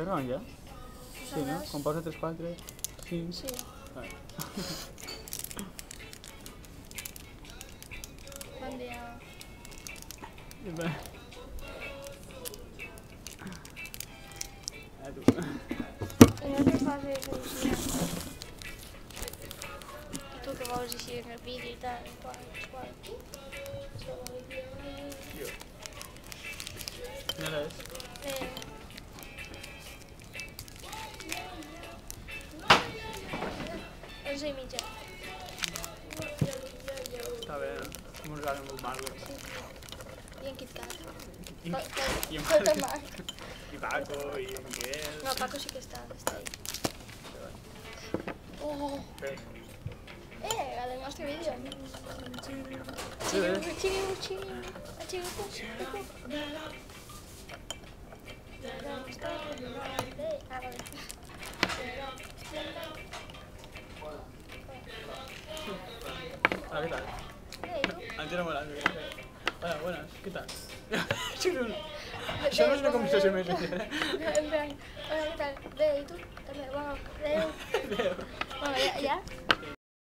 ¿Está grabando ya? Sí, ¿no? Con pausa 3, 4. Sí. Sí. Vale. Buen día. I no te facis així. Tu que vols així en el vídeo i tal, qual. Jo. Quina hora és? 11:30. Està bé, no? Un horari molt maco. Sí. I en KitKat. I en Tot el mar. I Paco, i en Miguel. No, Paco sí que està ahí. Oh! Bé. La del nostre vídeo. Sí, bé. Hola, ¿qué tal? Antes era molando. Hola, buenas, ¿qué tal? Això no és una conversació més sincera. En plan, hola, què tal? Bé, i tu? També, bueno, adeu. Adéu. Bueno, ja?